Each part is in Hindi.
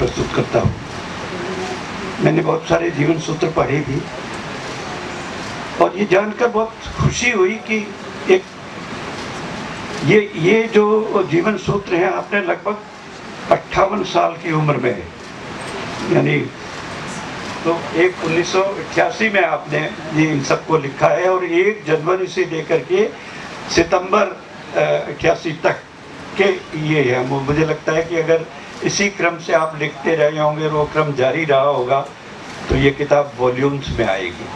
प्रस्तुत करता हूँ। मैंने बहुत सारे जीवन सूत्र पढ़े भी और ये जानकर बहुत खुशी हुई कि एक ये जो जीवन सूत्र हैं आपने लगभग 58 साल की उम्र में, यानी तो 1988 में आपने ये इन सबको लिखा है और 1 जनवरी से लेकर के सितंबर 88 तक के ये है। मुझे लगता है कि अगर इसी क्रम से आप लिखते रहे होंगे और वो क्रम जारी रहा होगा तो ये किताब वॉल्यूम्स में आएगी।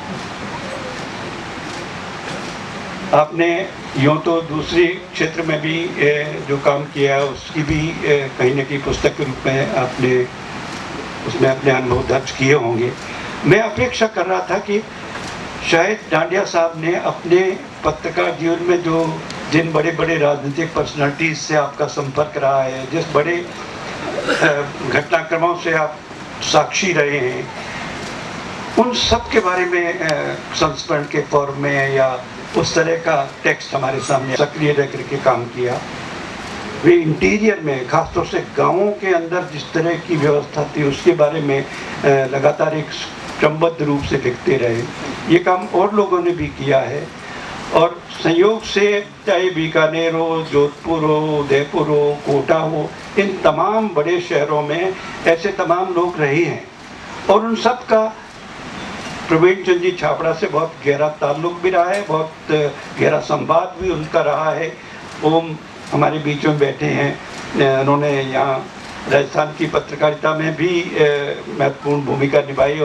आपने यूँ तो दूसरी क्षेत्र में भी जो काम किया है उसकी भी कहीं न कहीं पुस्तक के रूप में आपने उसमें अपने अनुभव दर्ज किए होंगे। मैं अपेक्षा कर रहा था कि शायद डांडिया साहब ने अपने पत्रकार जीवन में जिन बड़े बड़े राजनीतिक पर्सनालिटीज से आपका संपर्क रहा है, जिस बड़े घटनाक्रमों से आप साक्षी रहे हैं, उन सब के बारे में संस्मरण के फॉर्म में या उस तरह का टेक्स्ट हमारे सामने सक्रिय रह करके काम किया। वे इंटीरियर में, खासतौर से गाँवों के अंदर जिस तरह की व्यवस्था थी उसके बारे में लगातार एक क्रमबद्ध रूप से लिखते रहे। ये काम और लोगों ने भी किया है और संयोग से चाहे बीकानेर हो, जोधपुर हो, उदयपुर हो, कोटा हो, इन तमाम बड़े शहरों में ऐसे तमाम लोग रहे हैं और उन सब का प्रवीण चंद जी छाबड़ा से बहुत गहरा ताल्लुक भी रहा है, बहुत गहरा संवाद भी उनका रहा है। ओम हमारे बीच में बैठे हैं, उन्होंने यहाँ राजस्थान की पत्रकारिता में भी महत्वपूर्ण भूमिका निभाई,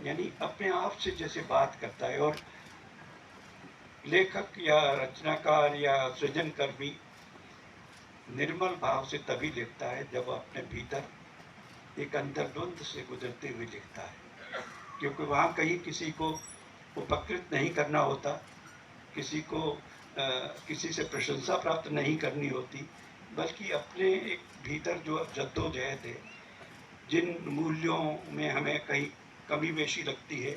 यानी अपने आप से जैसे बात करता है। और लेखक या रचनाकार या सृजनकार भी निर्मल भाव से तभी लिखता है जब अपने भीतर एक अंतर्द्वंद से गुजरते हुए लिखता है, क्योंकि वहाँ कहीं किसी को उपकृत नहीं करना होता, किसी को किसी से प्रशंसा प्राप्त नहीं करनी होती, बल्कि अपने एक भीतर जो जद्दोजहद है, जिन मूल्यों में हमें कहीं कमी बेशी लगती है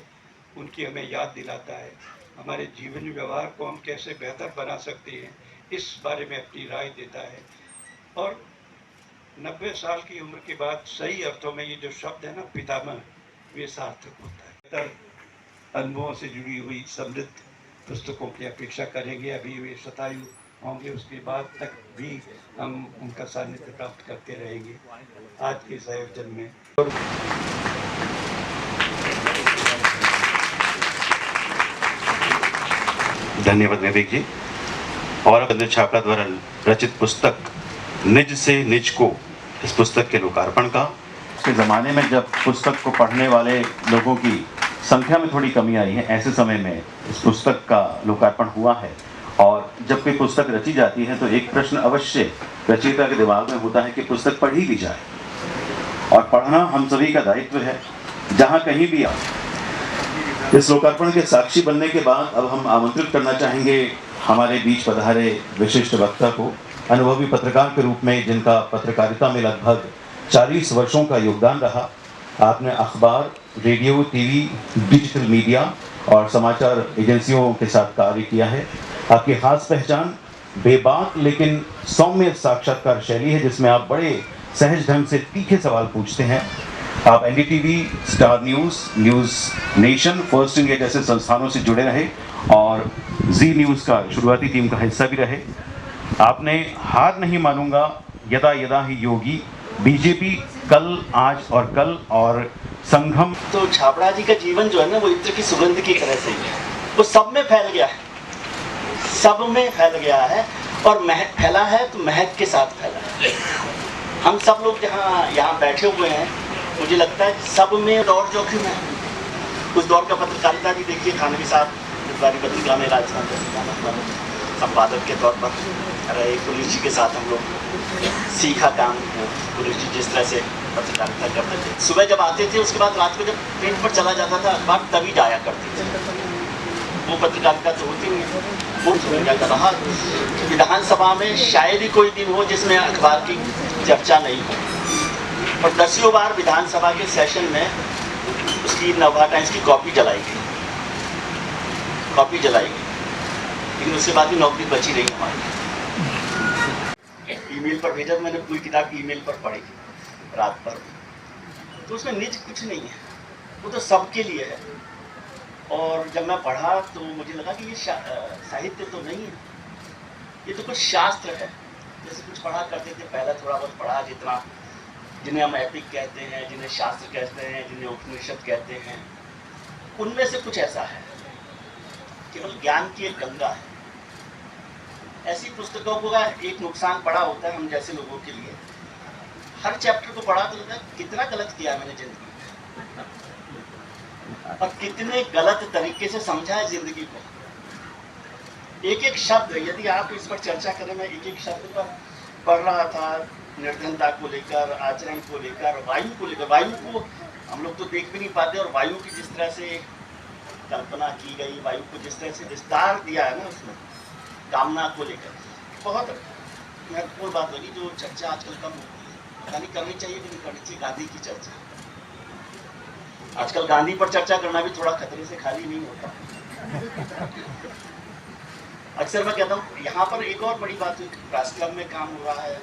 उनकी हमें याद दिलाता है। हमारे जीवन व्यवहार को हम कैसे बेहतर बना सकते हैं इस बारे में अपनी राय देता है। और 90 साल की उम्र के बाद सही अर्थों में ये जो शब्द है ना, पितामह, वे सार्थक होता है। अनुभवों से जुड़ी हुई समृद्ध पुस्तकों की अपेक्षा करेंगे। अभी वे शतायु होंगे, उसके बाद तक भी हम उनका सानिध्य प्राप्त करते रहेंगे आज के इस आयोजन में। धन्यवाद विवेक जी। और बंदर छापड़ा द्वारा रचित पुस्तक निज से निज को, इस पुस्तक के लोकार्पण का के ज़माने में जब पुस्तक को पढ़ने वाले लोगों की संख्या में थोड़ी कमी आई है, ऐसे समय में इस पुस्तक का लोकार्पण हुआ है। और जब कोई पुस्तक रची जाती है तो एक प्रश्न अवश्य रचयिता के दिमाग में होता है कि पुस्तक पढ़ी भी जाए, और पढ़ना हम सभी का दायित्व है जहाँ कहीं भी आ। इस लोकार्पण के साक्षी बनने के बाद अब हम आमंत्रित करना चाहेंगे हमारे बीच पधारे विशिष्ट वक्ता को, अनुभवी पत्रकार के रूप में जिनका पत्रकारिता में लगभग 40 वर्षों का योगदान रहा। आपने अखबार, रेडियो, टीवी, डिजिटल मीडिया और समाचार एजेंसियों के साथ कार्य किया है। आपकी खास पहचान बेबाक लेकिन सौम्य साक्षात्कार शैली है, जिसमें आप बड़े सहज ढंग से तीखे सवाल पूछते हैं। आप NDTV, star news, news nation, first India जैसे संस्थानों से जुड़े रहे और जी न्यूज़ का शुरुआती टीम का हिस्सा भी रहे। आपने हार नहीं मानूंगा, यदा यदा ही योगी, बीजेपी, कल, आज और कल और संगम। तो छाबड़ा जी का जीवन जो है ना, वो इत्र की सुगंध की तरह से ही है, वो सब में फैल गया है, सब में फैल गया है और महक फैला है तो महक के साथ फैला है। हम सब लोग जहाँ यहाँ बैठे हुए हैं, मुझे लगता है सब में दौर जोखिम है। उस दौर का पत्रकारिता भी देखिए, थानवी साहब जब पत्रिका में राजस्थान संपादक के तौर पर रहे, पुलिस जी के साथ हम लोग सीखा काम। पुलिस जी जिस तरह से पत्रकारिता करते थे, सुबह जब आते थे उसके बाद रात को जब प्रिंट पर चला जाता था अखबार, तभी जाया करते थे। वो पत्रकारिता तो होती नहीं है। वो क्या कर रहा, विधानसभा में शायद ही कोई दिन हो जिसमें अखबार की चर्चा नहीं हो, और 10 बार विधानसभा के सेशन में उसकी नवभारत टाइम्स की कॉपी जलाई गई, लेकिन उसके बाद भी नौकरी बची रही हमारी। ईमेल पर भेजा, मैंने पूरी किताब ईमेल पर पढ़ी, रात भर, तो उसमें निज कुछ नहीं है, वो तो सबके लिए है। और जब मैं पढ़ा तो मुझे लगा कि ये साहित्य तो नहीं है, ये तो कुछ शास्त्र है। जैसे कुछ पढ़ा करते थे पहले, थोड़ा बहुत पढ़ा, जितना, जिन्हें हम एपिक कहते हैं, जिन्हें शास्त्र कहते हैं, जिन्हें उपनिषद कहते हैं, उनमें से कुछ ऐसा है, केवल ज्ञान की एक गंगा है। ऐसी पुस्तकों का एक नुकसान बड़ा होता है हम जैसे लोगों के लिए, हर चैप्टर को पढ़ा तो लगता है कितना गलत किया मैंने जिंदगी में, और कितने गलत तरीके से समझा है जिंदगी को। एक एक शब्द, यदि आप इस पर चर्चा करें, मैं एक एक शब्द पर पढ़ रहा था, निर्धनता को लेकर, आचरण को लेकर, वायु को लेकर। वायु को हम लोग तो देख भी नहीं पाते, और वायु की जिस तरह से कल्पना की गई, वायु को जिस तरह से विस्तार दिया है ना उसमें, कामना को लेकर, बहुत महत्वपूर्ण बात होगी जो चर्चा आजकल कम होती है। पता नहीं करनी चाहिए कि नहीं करनी चाहिए गांधी की चर्चा। आजकल गांधी पर चर्चा करना भी थोड़ा खतरे से खाली नहीं होता। अक्सर मैं कहता हूँ, यहाँ पर एक और बड़ी बात, प्रेस क्लब में काम हो रहा है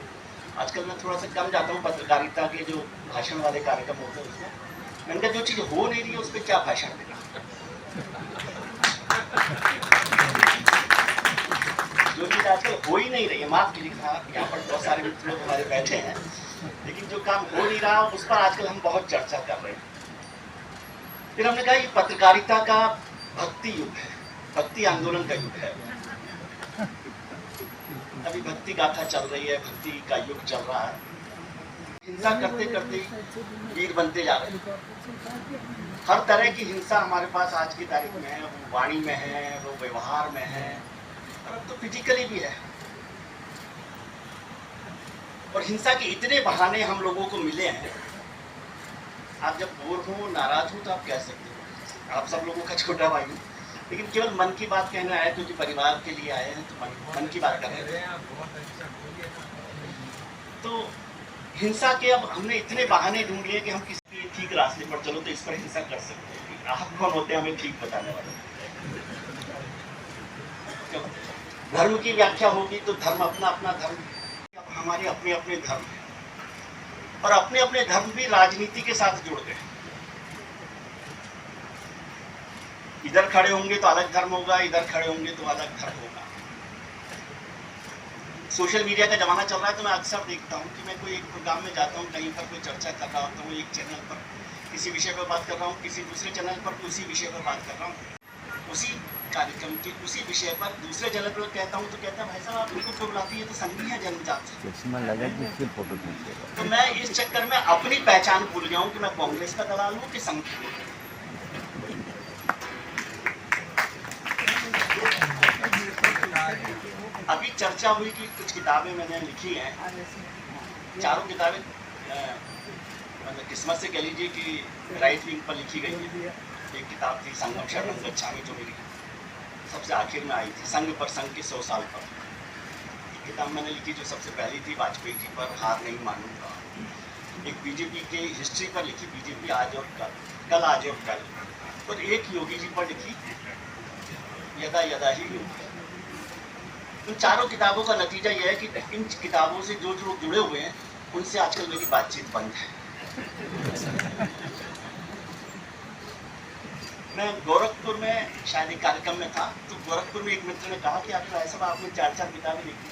आजकल। मैं थोड़ा सा कम जाता हूँ पत्रकारिता के जो भाषण वाले कार्यक्रम होते हैं उसमें। मैंने कहा जो चीज़ हो नहीं रही है उस पर क्या भाषण देना। जो चीज़ आजकल हो ही नहीं रही है, माफ कीजिए, यहाँ पर बहुत सारे मित्र लोग हमारे बैठे हैं, लेकिन जो काम हो नहीं रहा उस पर आजकल हम बहुत चर्चा कर रहे हैं। फिर हमने कहा ये पत्रकारिता का भक्ति युग है, भक्ति आंदोलन का युग है। अभी भक्ति गाथा चल रही है, भक्ति का युग चल रहा है। हिंसा करते करते वीर बनते जा रहे हैं। हर तरह की हिंसा हमारे पास आज की तारीख में है, वो वाणी में है, वो व्यवहार में है, और अब तो फिजिकली भी है। और हिंसा के इतने बहाने हम लोगों को मिले हैं। आप जब बोर हो, नाराज हो, तो आप कह सकते हो, आप सब लोगों का छोटा भाई हूँ, लेकिन केवल मन की बात कहना है, क्योंकि परिवार के लिए आए हैं तो मन की बात कर रहे हैं। तो हिंसा के अब हमने इतने बहाने ढूंढ लिए कि हम किसी ठीक रास्ते पर चलो तो इस पर हिंसा कर सकते हैं। आप कौन होते हैं हमें ठीक बताने वाले? धर्म की व्याख्या होगी तो धर्म अपना अपना धर्म, अब हमारे अपने अपने धर्म हैं, और अपने अपने धर्म भी राजनीति के साथ जुड़ गए। इधर खड़े होंगे तो अलग धर्म होगा, इधर खड़े होंगे तो अलग धर्म होगा। सोशल मीडिया का जमाना चल रहा है, तो मैं अक्सर देखता हूँ कि मैं कोई एक प्रोग्राम में जाता हूँ, कहीं पर कोई चर्चा कर रहा होता हूँ, एक चैनल पर किसी विषय पर बात कर रहा हूँ, किसी दूसरे चैनल पर उसी विषय पर बात कर रहा हूँ, उसी कार्यक्रम के उसी विषय पर दूसरे चैनल पर कहता हूँ तो कहता है भाई साहब आप उनको क्यों बुलाती है, तो संगी है जन्मजात से। तो मैं इस चक्कर में अपनी पहचान भूल गया हूँ कि मैं कांग्रेस का दलाल हूँ कि संघ। अभी चर्चा हुई कि कुछ किताबें मैंने लिखी हैं, चारों किताबें मतलब किस्मत से कह लीजिए कि राइट विंग पर लिखी गई है। एक किताब थी संगम शरणम गच्छामि, जो मेरी सबसे आखिर में आई थी, संघ पर संघ के 100 साल पर। एक किताब मैंने लिखी जो सबसे पहली थी, वाजपेयी जी पर, हार नहीं मानूंगा। एक बीजेपी के हिस्ट्री पर लिखी, बीजेपी आज और कल, कल आज और कल। और एक योगी जी पर लिखी, यदा यदा ही योगी। इन चारों किताबों का नतीजा यह है कि इन किताबों से जो लोग जुड़े हुए हैं उनसे आजकल मेरी बातचीत बंद है। मैं गोरखपुर में शायद एक कार्यक्रम में था, तो गोरखपुर में एक मित्र ने कहा कि आपको ऐसा आपने 4-4 किताबें लिखी।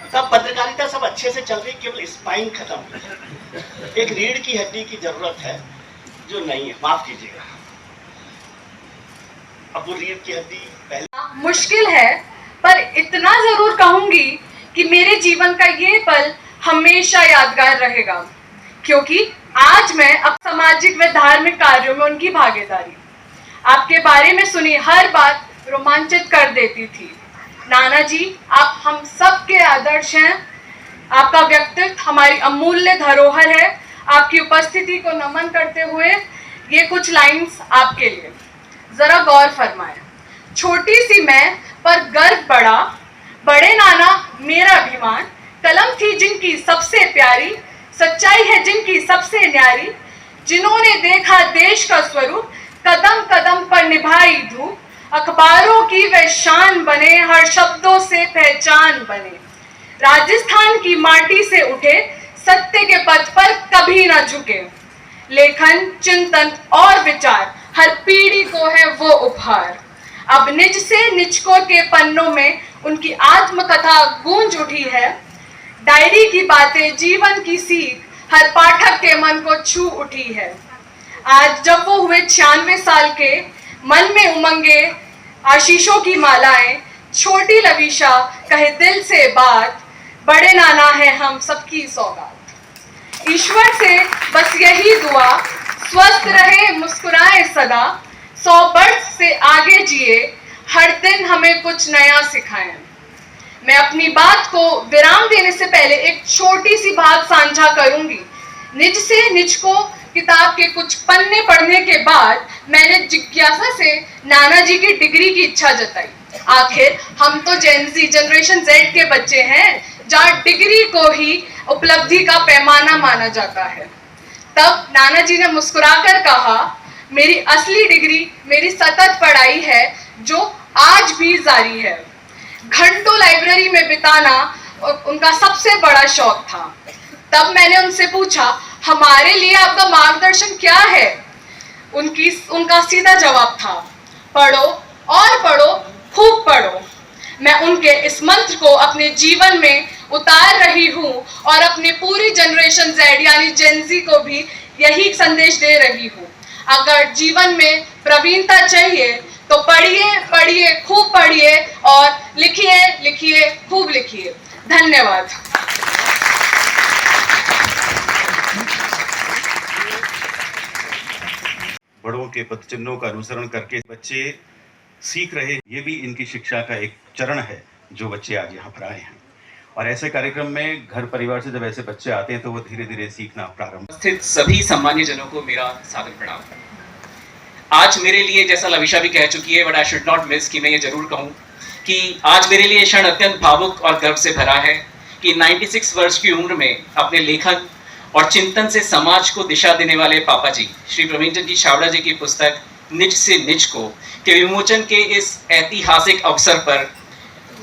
तब पत्रकारिता सब अच्छे से चल रही, केवल स्पाइन खत्म हुई। एक रीढ़ की हड्डी की जरूरत है जो नहीं है, माफ कीजिएगा। अब वो रीढ़ की हड्डी पहले मुश्किल है, पर इतना जरूर कहूंगी कि मेरे जीवन का ये पल हमेशा यादगार रहेगा, क्योंकि आज मैं अब सामाजिक व धार्मिक कार्यों में उनकी भागीदारी, आपके बारे में सुनी हर बात रोमांचित कर देती थी। नाना जी, आप हम सब के आदर्श हैं। आपका व्यक्तित्व हमारी अमूल्य धरोहर है। आपकी उपस्थिति को नमन करते हुए ये कुछ लाइंस आपके लिए, जरा गौर फरमाएं। छोटी सी मैं पर गर्व बड़ा, बड़े नाना मेरा अभिमान, कलम थी जिनकी सबसे प्यारी, सच्चाई है जिनकी सबसे न्यारी, जिन्होंने देखा देश का स्वरूप, कदम कदम पर निभाई धूप, अखबारों की वे शान बने, हर शब्दों से पहचान बने। राजस्थान की माटी से उठे, सत्य के पथ पर कभी ना झुके। लेखन, चिंतन और विचार हर पीढ़ी को है वो उपहार। अब निज से निचकों के पन्नों में उनकी आत्मकथा गूंज उठी है। डायरी की बातें, जीवन की सीख हर पाठक के मन को छू उठी है। आज जब वो हुए 96 साल के, मन में उमंगे आशीषों की मालाएं, छोटी लवीशा कहे दिल से बात, बड़े नाना है हम सबकी सौगात। ईश्वर से बस यही दुआ, स्वस्थ रहे मुस्कुराए सदा, 100 वर्ष से आगे जिए, हर दिन हमें कुछ नया सिखाएं। मैं अपनी बात को विराम देने से पहले एक छोटी सी बात साझा करूंगी। निज से निज को किताब के कुछ पन्ने पढ़ने के बाद मैंने जिज्ञासा से नाना जी की डिग्री की इच्छा जताई। आखिर हम तो जेनजी जनरेशन जेड के बच्चे हैं, जहाँ डिग्री को ही उपलब्धि का पैमाना माना जाता है। तब नाना जी ने मुस्कुराकर कहा, मेरी असली डिग्री मेरी सतत पढ़ाई है, जो आज भी जारी है। घंटों लाइब्रेरी में बिताना उनका सबसे बड़ा शौक था। तब मैंने उनसे पूछा, हमारे लिए आपका मार्गदर्शन क्या है? उनका सीधा जवाब था, पढ़ो और पढ़ो, खूब पढ़ो। मैं उनके इस मंत्र को अपने जीवन में उतार रही हूँ और अपनी पूरी जनरेशन जेड यानी जेनजी को भी यही संदेश दे रही हूँ। अगर जीवन में प्रवीणता चाहिए तो पढ़िए, पढ़िए, खूब पढ़िए और लिखिए, लिखिए, खूब लिखिए। धन्यवाद। बड़ों के पदचिन्हों का अनुसरण करके बच्चे सीख रहे, ये भी इनकी शिक्षा का एक चरण है जो बच्चे आज यहाँ पर आए हैं। और ऐसे कार्यक्रम में घर परिवार से जब ऐसे बच्चे आते हैं तो वो धीरे धीरे सीखना प्रारंभ। स्थित सभी सम्मान्य जनों को मेरा सादर प्रणाम। आज मेरे लिए, जैसा लविशा भी कह चुकी है, but I should not miss, कि मैं ये जरूर कहूँ कि आज मेरे लिए क्षण अत्यंत भावुक और गर्व से भरा है कि 96 वर्ष की उम्र में अपने लेखन और चिंतन से समाज को दिशा देने वाले पापा जी श्री प्रवीण चंद्र जी छाबड़ा जी की पुस्तक निज से निज को के विमोचन के इस ऐतिहासिक अवसर पर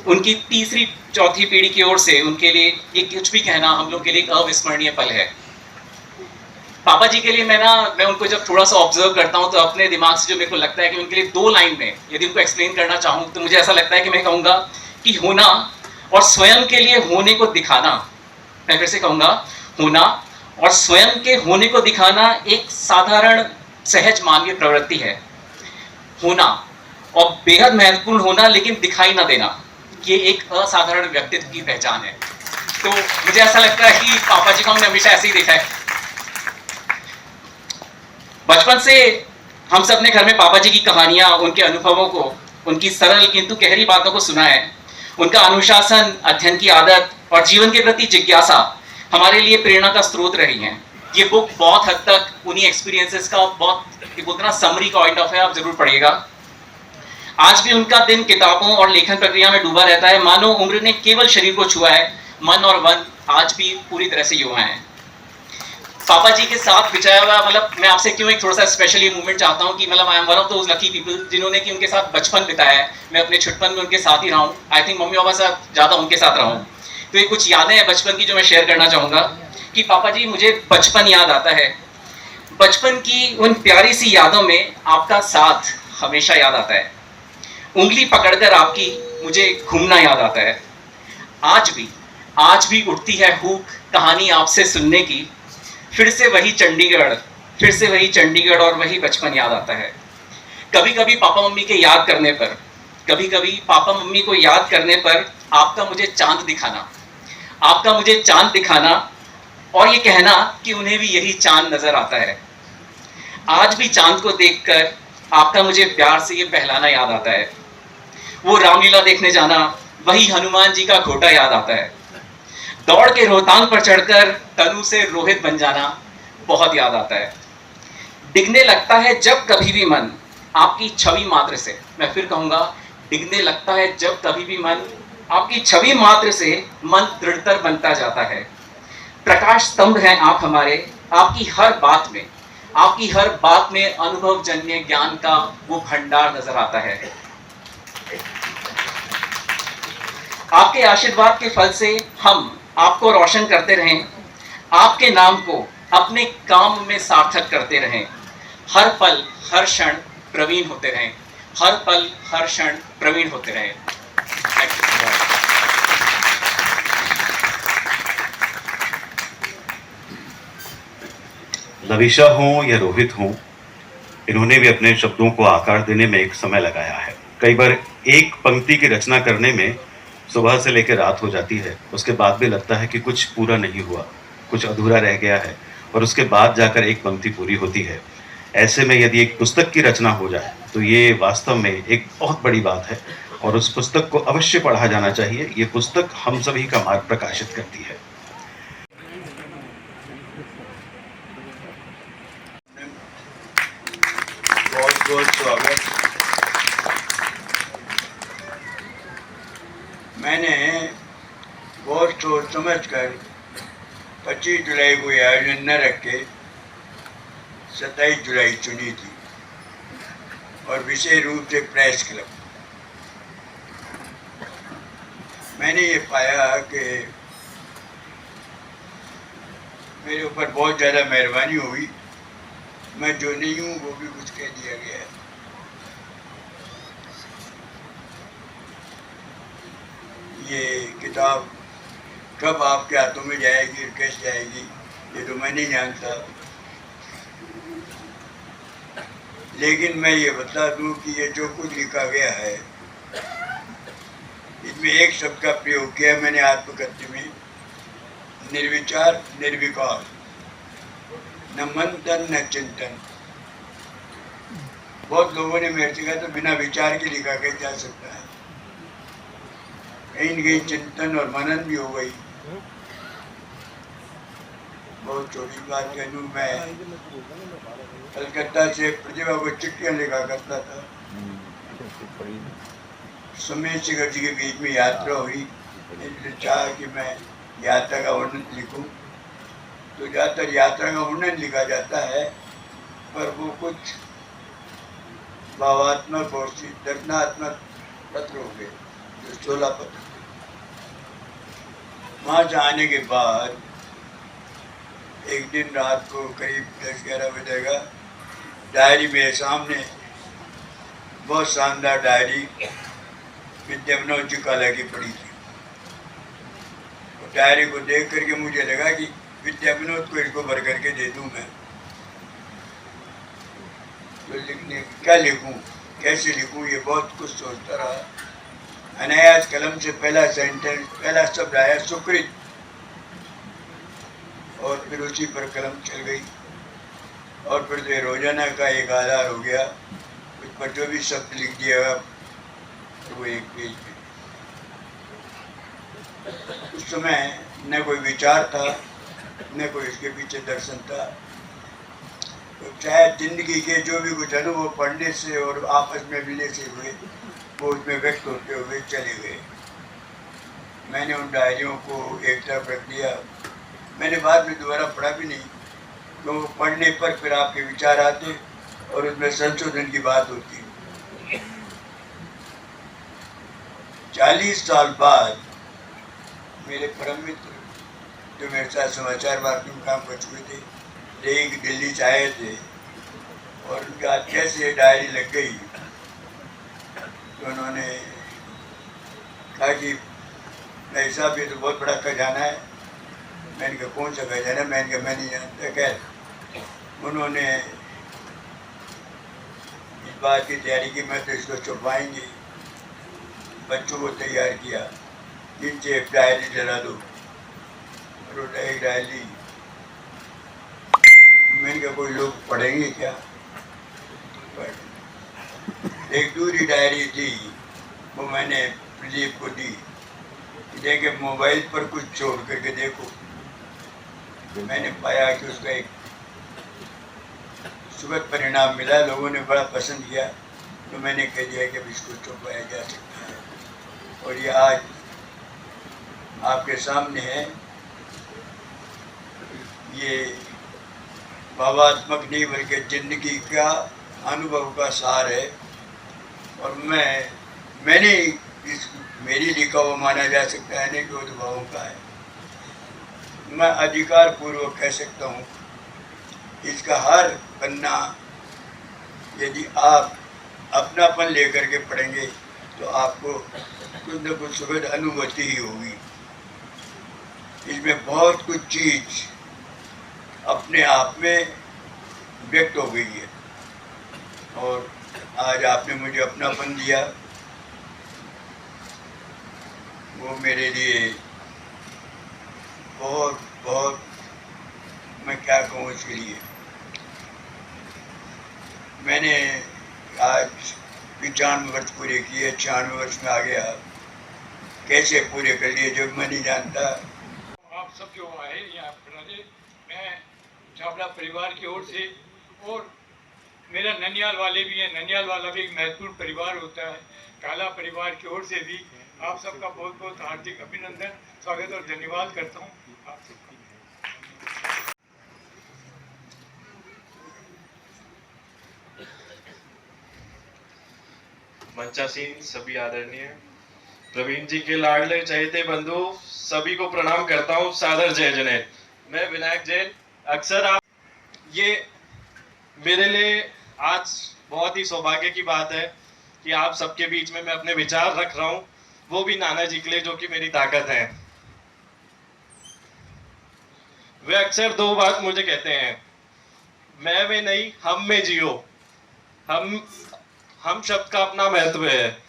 उनकी तीसरी चौथी पीढ़ी की ओर से उनके लिए ये कुछ भी कहना हम लोग के लिए एक अविस्मरणीय पल है। पापा जी के लिए मैं उनको जब थोड़ा सा ऑब्जर्व करता हूँ तो अपने दिमाग से जो मेरे को लगता है कि उनके लिए 2 लाइन में यदि उनको एक्सप्लेन करना चाहूँ तो मुझे ऐसा लगता है कि मैं कहूँगा कि होना और स्वयं के लिए होने को दिखाना। मैं फिर से कहूँगा, होना और स्वयं के होने को दिखाना एक साधारण सहज मानवीय प्रवृत्ति है। होना और बेहद महत्वपूर्ण होना, लेकिन दिखाई ना देना, ये एक असाधारण व्यक्तित्व की पहचान है। तो मुझे ऐसा लगता है कि पापा जी को हमने हमेशा ऐसे ही देखा है। बचपन से हम सब ने घर में पापा जी की कहानियां, उनके अनुभवों को, उनकी सरल किंतु गहरी बातों को सुना है। उनका अनुशासन, अध्ययन की आदत और जीवन के प्रति जिज्ञासा हमारे लिए प्रेरणा का स्रोत रही हैं। ये बुक बहुत हद तक उन्हीं एक्सपीरियंसेस का बहुत बोलते समरी काइंड ऑफ है, आप जरूर पढ़िएगा। आज भी उनका दिन किताबों और लेखन प्रक्रिया में डूबा रहता है, मानो उम्र ने केवल शरीर को छुआ है, मन और वन आज भी पूरी तरह से युवा हैं। पापा जी के साथ बिछाया हुआ, मतलब मैं आपसे क्यों एक थोड़ा सा स्पेशली मूवमेंट चाहता हूँ कि मतलब I am one of those lucky people जिन्होंने कि उनके साथ बचपन बिताया है। मैं अपने छुटपन में उनके साथ ही रहा हूँ। आई थिंक मम्मी पापा से ज़्यादा उनके साथ रहा हूँ। तो ये कुछ यादें हैं बचपन की जो मैं शेयर करना चाहूँगा कि पापा जी, मुझे बचपन याद आता है। बचपन की उन प्यारी सी यादों में आपका साथ हमेशा याद आता है। उंगली पकड़कर आपकी मुझे घूमना याद आता है। आज भी उठती है हुक कहानी आपसे सुनने की। फिर से वही चंडीगढ़ और वही बचपन याद आता है। कभी कभी पापा मम्मी को याद करने पर आपका मुझे चांद दिखाना और ये कहना कि उन्हें भी यही चांद नजर आता है। आज भी चांद को देखकर आपका मुझे प्यार से ये बहलाना याद आता है। वो रामलीला देखने जाना, वही हनुमान जी का घोटा याद आता है। दौड़ के रोहतांग पर चढ़कर तनु से रोहित बन जाना बहुत याद आता है। डिगने लगता है जब कभी भी मन आपकी छवि मात्र से, मैं फिर कहूंगा, डिगने लगता है जब कभी भी मन आपकी छवि मात्र से मन दृढ़तर बनता जाता है। प्रकाश स्तंभ हैं आप हमारे, आपकी हर बात में अनुभव जन्य ज्ञान का वो भंडार नजर आता है। आपके आशीर्वाद के फल से हम आपको रोशन करते रहें, आपके नाम को अपने काम में सार्थक करते रहें, हर पल हर क्षण प्रवीण होते रहें, हर पल हर क्षण प्रवीण होते रहें। लविशा हों या रोहित हों, इन्होंने भी अपने शब्दों को आकार देने में एक समय लगाया है। कई बार एक पंक्ति की रचना करने में सुबह से लेकर रात हो जाती है, उसके बाद भी लगता है कि कुछ पूरा नहीं हुआ, कुछ अधूरा रह गया है, और उसके बाद जाकर एक पंक्ति पूरी होती है। ऐसे में यदि एक पुस्तक की रचना हो जाए तो ये वास्तव में एक बहुत बड़ी बात है, और उस पुस्तक को अवश्य पढ़ा जाना चाहिए। ये पुस्तक हम सभी का मार्ग प्रकाशित करती है। बहुत बहुत स्वागत। मैंने बहुत सोच समझ कर 25 जुलाई को यह आयोजन न रख के 27 जुलाई चुनी थी, और विशेष रूप से प्रेस क्लब। मैंने ये पाया कि मेरे ऊपर बहुत ज़्यादा मेहरबानी हुई। मैं जो नहीं हूँ वो भी कुछ कह दिया गया है। ये किताब कब आपके हाथों में जाएगी और कैसे जाएगी ये तो मैं नहीं जानता, लेकिन मैं ये बता दूं कि ये जो कुछ लिखा गया है इसमें एक शब्द का प्रयोग किया मैंने आत्मकथ्य में, निर्विचार निर्विकार, न मंथन न चिंतन। बहुत लोगों ने मेरे से कहा तो बिना विचार के लिखा के जा सकता है, कहीं न कहीं चिंतन और मनन भी हो गई। बहुत छोटी बात कह दूं, मैं कलकत्ता से प्रतिभा को चिट्ठियां लिखा करता था। सुमेश शिखर जी के बीच में यात्रा हुई, मैंने चाहा कि मैं यात्रा का वर्णन लिखूं, तो ज़्यादातर यात्रा का वर्णन लिखा जाता है, पर वो कुछ भावात्मक और दर्शनात्मक पत्र हो गए, जो 16 पत्र थे। वहाँ से आने के बाद एक दिन रात को करीब 10-11 बजे का डायरी मेरे सामने, बहुत शानदार डायरी विद्या विनोद जी काला की पड़ी थी। डायरी को देख करके मुझे लगा कि विद्या विनोद को इसको भर करके दे दूं मैं। तो लिखने क्या लिखूं, कैसे लिखूं, ये बहुत कुछ सोचता रहा। अनायास कलम से पहला सेंटेंस, पहला शब्द आया सुकृत, और फिर उसी पर कलम चल गई, और फिर तो रोजाना का एक आधार हो गया। उस पर जो भी शब्द लिख दिया तो वो एक पेज में। उस समय न कोई विचार था, न कोई इसके पीछे दर्शन था। तो शायद जिंदगी के जो भी कुछ अनुभव पढ़ने से और आपस में मिलने से हुए, वो उसमें व्यक्त होते हुए चले गए। मैंने उन डायरियों को एक तरफ रख दिया। मैंने बाद में दोबारा पढ़ा भी नहीं, तो पढ़ने पर फिर आपके विचार आते और उसमें संशोधन की बात होती। 40 साल बाद मेरे परम मित्र जो मेरे साथ समाचार वार्ता में काम कर चुके थे, एक दिल्ली से आए थे, और उनका कैसे डायरी लग गई, तो उन्होंने कहा कि भाई साहब ये तो बहुत बड़ा खजाना है। मैंने कहा कौन सा खजाना? मैंने कहा मैं नहीं जानता। खैर उन्होंने इस बात की तैयारी की मैं तो इसको छुपाएंगे, बच्चों को तैयार किया, नीचे डायरी जला दो, और एक डायरी। मैंने कहा कोई लोग पढ़ेंगे क्या? एक दूसरी डायरी थी, वो मैंने प्रदीप को दी, देखे मोबाइल पर कुछ छोड़ करके देखो। मैंने पाया कि उसका एक सुखद परिणाम मिला, लोगों ने बड़ा पसंद किया, तो मैंने कह दिया कि अब इसको छुपाया जा सकता है। और ये आज आपके सामने है। ये भावात्मक नहीं बल्कि जिंदगी का अनुभव का सार है। और मैंने इस मेरी लिखा हुआ माना जा सकता है, नहीं विरोध भावों का है। मैं अधिकार पूर्वक कह सकता हूँ, इसका हर पन्ना यदि आप अपनापन लेकर के पढ़ेंगे तो आपको कुछ न कुछ सुखद अनुभूति ही होगी। इसमें बहुत कुछ चीज अपने आप में व्यक्त हो गई है और आज आपने मुझे अपनापन दिया, वो मेरे लिए बहुत बहुत, मैं क्या कहूँ इसके लिए। मैंने आज 95 वर्ष पूरे किए, 96 वर्ष में आ गया, कैसे पूरे कर लिए जो मैं नहीं जानता। आप सब जो आए यहाँ पर, मैं छाबड़ा परिवार की ओर से, और मेरा ननियाल वाले भी हैं, ननियाल वाला भी एक महत्वपूर्ण परिवार होता है, काला परिवार की ओर से भी आप सबका बहुत बहुत हार्दिक अभिनंदन, स्वागत और धन्यवाद करता हूँ आप सबका। मंचासीन सभी आदरणीय प्रवीण जी के लाडले चहेते बंधु सभी को प्रणाम करता हूँ, सादर जय जने। मैं विनायक जैन। अक्सर आप, ये मेरे लिए आज बहुत ही सौभाग्य की बात है कि आप सबके बीच में मैं अपने विचार रख रहा हूँ, वो भी नाना जी के लिए जो कि मेरी ताकत है। वे अक्सर दो बात मुझे कहते हैं, मैं में नहीं हम में जियो। हम शब्द का अपना महत्व है।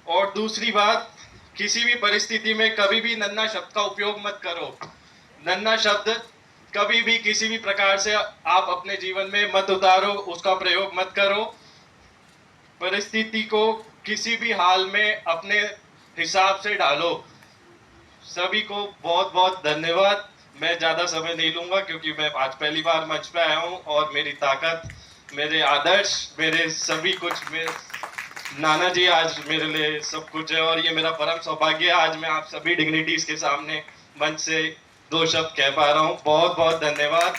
और दूसरी बात, किसी भी परिस्थिति में कभी भी नन्ना शब्द का उपयोग मत करो। नन्ना शब्द कभी भी किसी भी प्रकार से आप अपने जीवन में मत उतारो, उसका प्रयोग मत करो। परिस्थिति को किसी भी हाल में अपने हिसाब से डालो। सभी को बहुत बहुत धन्यवाद। मैं ज्यादा समय नहीं लूंगा क्योंकि मैं आज पहली बार मंच पे आया हूं और मेरी ताकत, मेरे आदर्श, मेरे सभी कुछ, मेरे नाना जी आज मेरे लिए सब कुछ है और ये मेरा परम सौभाग्य है। आज मैं आप सभी डिग्निटीज के सामने मंच से दो शब्द कह पा रहा हूँ। बहुत बहुत धन्यवाद।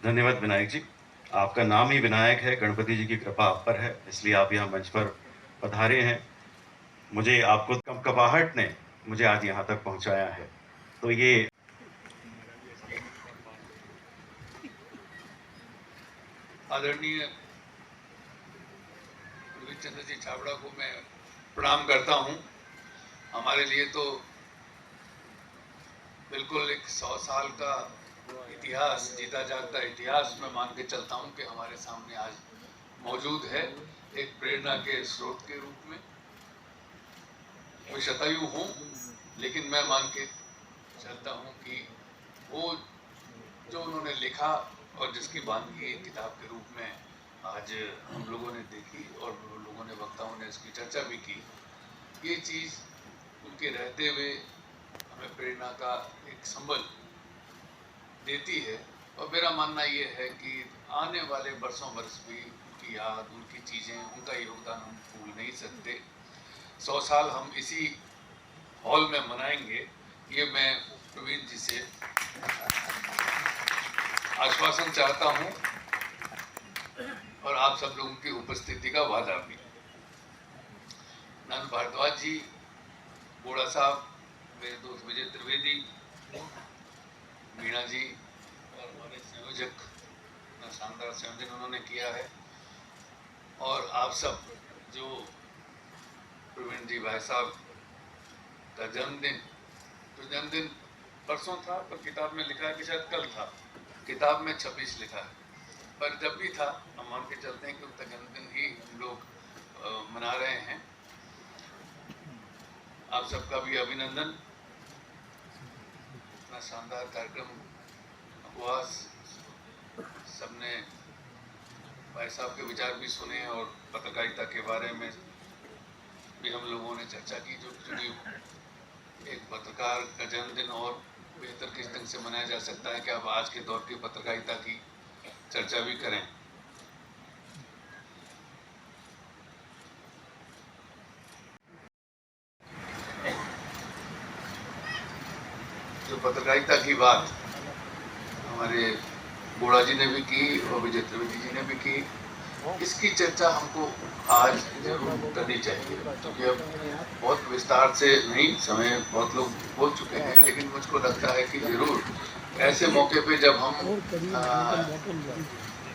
धन्यवाद विनायक जी। आपका नाम ही विनायक है, गणपति जी की कृपा आप पर है, इसलिए आप यहाँ मंच पर पधारे हैं। मुझे आपको कपकपाहट ने मुझे आज यहाँ तक पहुँचाया है, तो ये आदरणीय प्रवीण चंद्र जी छाबड़ा को मैं प्रणाम करता हूँ। हमारे लिए तो बिल्कुल एक 100 साल का इतिहास, जीता जागता इतिहास मैं मान के चलता हूँ कि हमारे सामने आज मौजूद है, एक प्रेरणा के स्रोत के रूप में। मैं शतायु हूँ, लेकिन मैं मान के चलता हूँ कि वो जो उन्होंने लिखा और जिसकी वानगी एक किताब के रूप में आज हम लोगों ने देखी और लोगों ने, वक्ताओं ने इसकी चर्चा भी की, ये चीज़ उनके रहते हुए हमें प्रेरणा का एक संबल देती है। और मेरा मानना ये है कि आने वाले बरसों बरस भी उनकी याद, उनकी चीज़ें, उनका योगदान हम भूल नहीं सकते। 100 साल हम इसी हॉल में मनाएंगे, ये मैं प्रवीण जी से आश्वासन चाहता हूँ और आप सब लोगों की उपस्थिति का वादा भी। नंद भारद्वाज जी, बोड़ा साहब, मेरे दोस्त विजय त्रिवेदी, मीणा जी और हमारे संयोजक, इतना शानदार संयोजन उन्होंने किया है। और आप सब जो प्रवीण जी भाई साहब का जन्मदिन परसों था, पर किताब में लिखा है कि शायद कल था, किताब में 26 लिखा है, पर जब भी था हम मान के चलते हैं कि उनका जन्मदिन ही हम लोग मना रहे हैं। आप सबका भी अभिनंदन। इतना शानदार कार्यक्रम हुआ, सबने भाई साहब के विचार भी सुने और पत्रकारिता के बारे में भी हम लोगों ने चर्चा की। जो एक पत्रकार का जन्मदिन और बेहतर किस ढंग से मनाया जा सकता है कि आप आज के दौर की पत्रकारिता की चर्चा भी करें। जो पत्रकारिता की बात हमारे बोड़ा जी ने भी की और विजय त्रिवेदी जी ने भी की। इसकी चर्चा हमको आज जरूर करनी चाहिए, क्योंकि अब बहुत विस्तार से नहीं, समय बहुत लोग बोल चुके हैं, लेकिन मुझको लगता है कि जरूर ऐसे मौके पे जब हम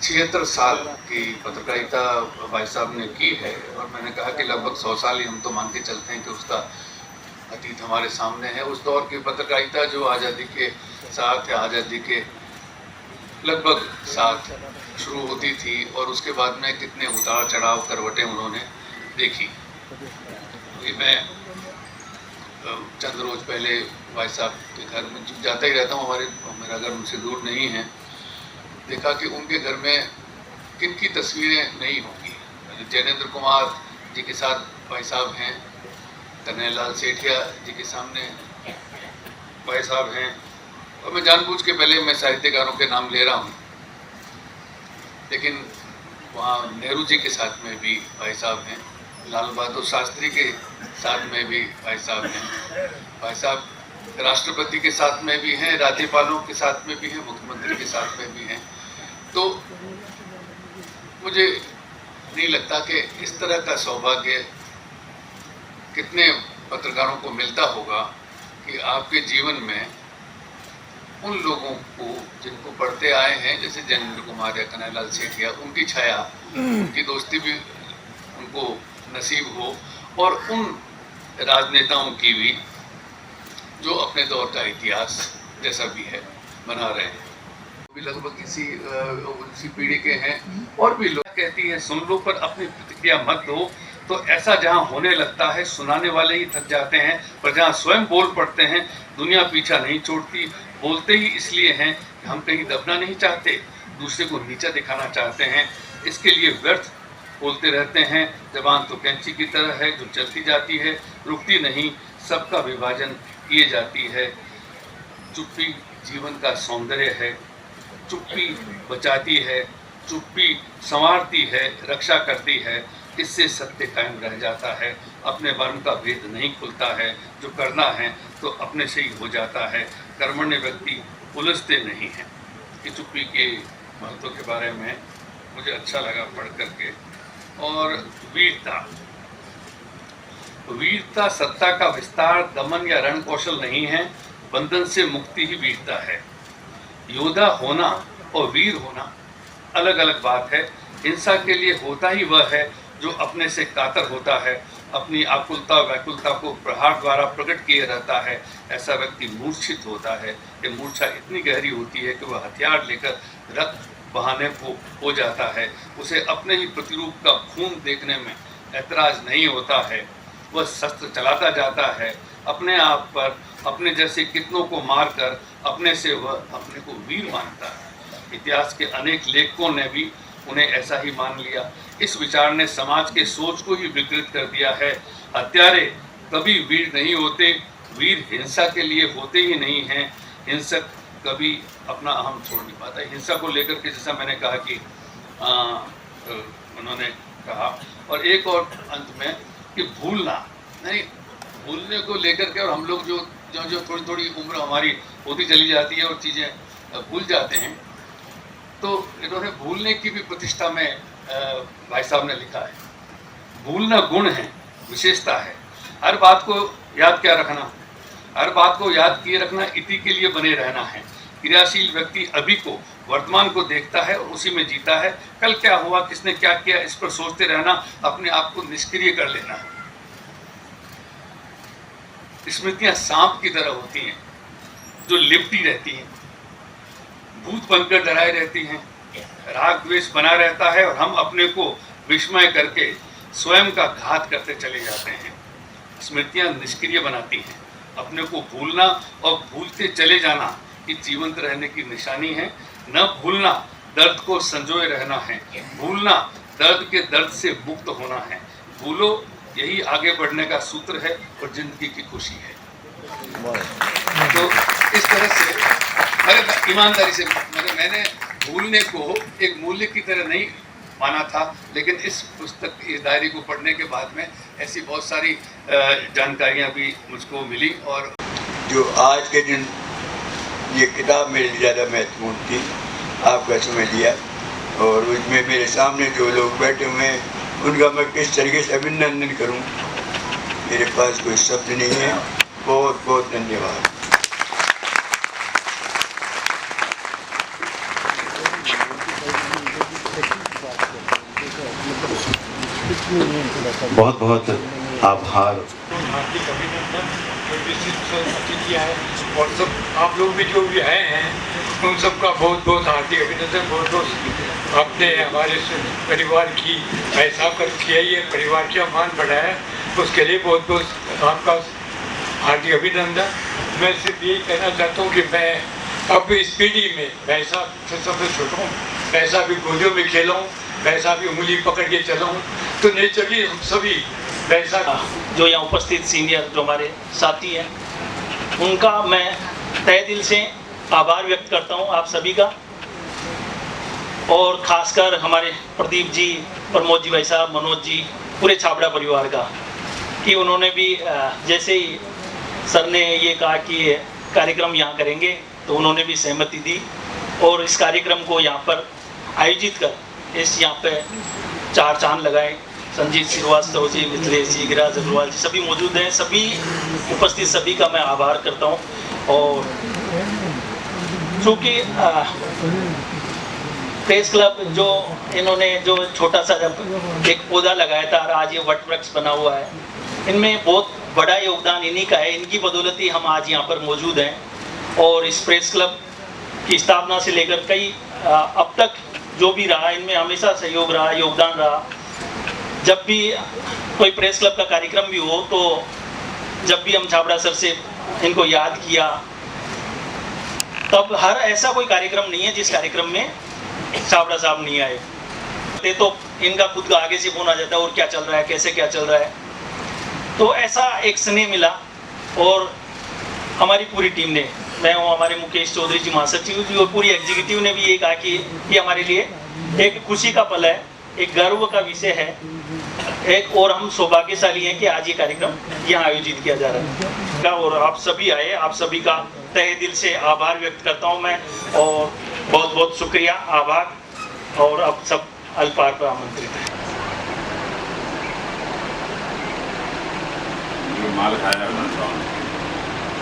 76 साल की पत्रकारिता भाई साहब ने की है, और मैंने कहा कि लगभग 100 साल ही हम तो मान के चलते हैं कि उसका अतीत हमारे सामने है। उस दौर की पत्रकारिता जो आज़ादी के साथ या आज़ादी के लगभग साथ शुरू होती थी, और उसके बाद में कितने उतार चढ़ाव करवटें उन्होंने देखी। मैं चंद रोज पहले भाई साहब के घर में जाता ही रहता हूँ, मेरा घर उनसे दूर नहीं है। देखा कि उनके घर में किन की तस्वीरें नहीं होंगी। जैनेंद्र कुमार जी के साथ भाई साहब हैं, कन्हैयालाल सेठिया जी के सामने भाई साहब हैं, और मैं जानबूझ के पहले मैं साहित्यकारों के नाम ले रहा हूँ, लेकिन वहाँ नेहरू जी के साथ में भी भाई साहब हैं, लाल बहादुर शास्त्री के साथ में भी भाई साहब हैं, भाई साहब राष्ट्रपति के साथ में भी हैं, राज्यपालों के साथ में भी हैं, मुख्यमंत्री के साथ में भी हैं। तो मुझे नहीं लगता कि इस तरह का सौभाग्य कितने पत्रकारों को मिलता होगा कि आपके जीवन में उन लोगों को जिनको पढ़ते आए हैं, जैसे जैनेंद्र कुमार या कन्हैयालाल सेठिया, उनकी छाया, उनकी दोस्ती भी उनको नसीब हो, और उन राजनेताओं की भी जो अपने दौर का इतिहास जैसा भी है बना रहे हैं। भी लगभग इसी पीढ़ी के हैं, और भी लोग कहती है सुन लो पर अपनी प्रतिक्रिया मत दो। तो ऐसा जहां होने लगता है, सुनाने वाले ही थक जाते हैं, पर जहां स्वयं बोल पड़ते हैं दुनिया पीछा नहीं छोड़ती। बोलते ही इसलिए हैं कि हम कहीं दबना नहीं चाहते, दूसरे को नीचा दिखाना चाहते हैं, इसके लिए व्यर्थ बोलते रहते हैं। जबान तो कैंची की तरह है जो चलती जाती है, रुकती नहीं, सबका विभाजन किए जाती है। चुप्पी जीवन का सौंदर्य है, चुप्पी बचाती है, चुप्पी संवारती है, रक्षा करती है, इससे सत्य कायम रह जाता है। अपने वर्म का भेद नहीं खुलता है, जो करना है तो अपने से ही हो जाता है। कर्मण्य व्यक्ति उलझते नहीं हैं। कि चुप्पी के महत्व के बारे में मुझे अच्छा लगा पढ़ करके। और वीरता सत्ता का विस्तार, दमन या रण कौशल नहीं है, बंधन से मुक्ति ही वीरता है। योद्धा होना और वीर होना अलग अलग बात है। हिंसा के लिए होता ही वह है जो अपने से कातर होता है, अपनी आकुलता व्याकुलता को प्रहार द्वारा प्रकट किए रहता है। ऐसा व्यक्ति मूर्छित होता है। ये मूर्छा इतनी गहरी होती है कि वह हथियार लेकर रक्त बहाने को हो जाता है। उसे अपने ही प्रतिरूप का खून देखने में ऐतराज नहीं होता है। वह शस्त्र चलाता जाता है, अपने आप पर अपने जैसे कितनों को मारकर अपने से वह अपने को वीर मानता है। इतिहास के अनेक लेखकों ने भी उन्हें ऐसा ही मान लिया। इस विचार ने समाज के सोच को ही विकृत कर दिया है। हत्यारे कभी वीर नहीं होते, वीर हिंसा के लिए होते ही नहीं हैं। हिंसक कभी अपना अहम छोड़ नहीं पाता। हिंसा को लेकर के जैसा मैंने कहा कि उन्होंने कहा, और एक और अंत में कि भूलना नहीं, भूलने को लेकर के, और हम लोग जो थोड़ी थोड़ी उम्र हमारी होती चली जाती है और चीज़ें भूल जाते हैं, तो इन्होंने भूलने की भी प्रतिष्ठा में भाई साहब ने लिखा है। भूलना गुण है, विशेषता है। हर बात को याद क्या रखना, हर बात को याद किए रखना, इति के लिए बने रहना है। क्रियाशील व्यक्ति अभी को, वर्तमान को देखता है और उसी में जीता है। कल क्या हुआ, किसने क्या किया, इस पर सोचते रहना अपने आप को निष्क्रिय कर लेना है। स्मृतियां सांप की तरह होती हैं जो लिपटी रहती हैं, भूत बनकर डराए रहती हैं। राग द्वेष बना रहता है और हम अपने को विस्मय करके स्वयं का घात करते चले जाते हैं। स्मृतियां निष्क्रिय बनाती हैं। अपने को भूलना और भूलते चले जाना कि जीवंत रहने की निशानी है। न भूलना दर्द को संजोए रहना है। भूलना दर्द के दर्द से मुक्त होना है। भूलो, यही आगे बढ़ने का सूत्र है और जिंदगी की खुशी है। तो इस तरह से ईमानदारी से मैंने भूलने को एक मूल्य की तरह नहीं माना था, लेकिन इस पुस्तक, इस डायरी को पढ़ने के बाद में ऐसी बहुत सारी जानकारियां भी मुझको मिली। और जो आज के दिन ये किताब मेरे लिए ज़्यादा महत्वपूर्ण थी। आपका समय लिया, और उसमें मेरे सामने जो लोग बैठे हुए हैं उनका मैं किस तरीके से अभिनंदन करूं, मेरे पास कोई शब्द नहीं है। बहुत बहुत धन्यवाद। बहुत बहुत आभार। हार्दिक अभिनंदन जो विशिष्ट अतिथि आए और सब आप लोग भी जो भी आए हैं उन सबका बहुत बहुत हार्दिक अभिनंदन। बहुत बहुत आपने हमारे परिवार की ऐसा कर किया, ये परिवार का मान बढ़ाया, उसके लिए बहुत बहुत आपका हार्दिक अभिनंदन। मैं सिर्फ यही कहना चाहता हूँ कि मैं अब इस पीढ़ी में वैसा सबसे छोटा हूँ, वैसा भी गोलियों में खेला हूँ, वैसा भी उंगली पकड़ के चला हूँ, तो नेचुरली हम सभी वैसा। जो यहाँ उपस्थित सीनियर जो हमारे साथी हैं उनका मैं तहे दिल से आभार व्यक्त करता हूँ आप सभी का, और खासकर हमारे प्रदीप जी, प्रमोद जी भाई साहब, मनोज जी, पूरे छाबड़ा परिवार का, कि उन्होंने भी जैसे ही सर ने ये कहा कि कार्यक्रम यहाँ करेंगे तो उन्होंने भी सहमति दी, और इस कार्यक्रम को यहाँ पर आयोजित कर इस यहाँ पे चार चांद लगाए। संजीत श्रीवास्तव जी, मिथिलेश जी, गिरिराज अग्रवाल जी सभी मौजूद हैं, सभी उपस्थित सभी का मैं आभार करता हूँ। और चूँकि प्रेस क्लब जो इन्होंने जो छोटा सा जब एक पौधा लगाया था और आज ये वट वृक्ष बना हुआ है, इनमें बहुत बड़ा योगदान इन्हीं का है। इनकी बदौलत ही हम आज यहाँ पर मौजूद हैं, और इस प्रेस क्लब की स्थापना से लेकर कई अब तक जो भी रहा, इनमें हमेशा सहयोग रहा, योगदान रहा। जब भी कोई प्रेस क्लब का कार्यक्रम भी हो तो जब भी हम छाबड़ा सर से इनको याद किया, तब हर ऐसा कोई कार्यक्रम नहीं है जिस कार्यक्रम में छाबड़ा साहब नहीं आए। तो इनका खुद का आगे से फोन आ जाता है, और क्या चल रहा है, कैसे क्या चल रहा है। तो ऐसा एक स्नेह मिला, और हमारी पूरी टीम ने, मैं हूँ, हमारे मुकेश चौधरी जी महासचिव जी और पूरी एग्जीक्यूटिव ने भी ये कहा कि ये हमारे लिए एक खुशी का पल है, एक गर्व का विषय है, एक और हम सौभाग्यशाली हैं कि आज ये कार्यक्रम यहाँ आयोजित किया जा रहा है। और आप सभी आए, आप सभी का तहे दिल से आभार व्यक्त करता हूँ मैं, और बहुत बहुत शुक्रिया, आभार। और अब सब अल्पार पर आमंत्रित हैं। माल खाया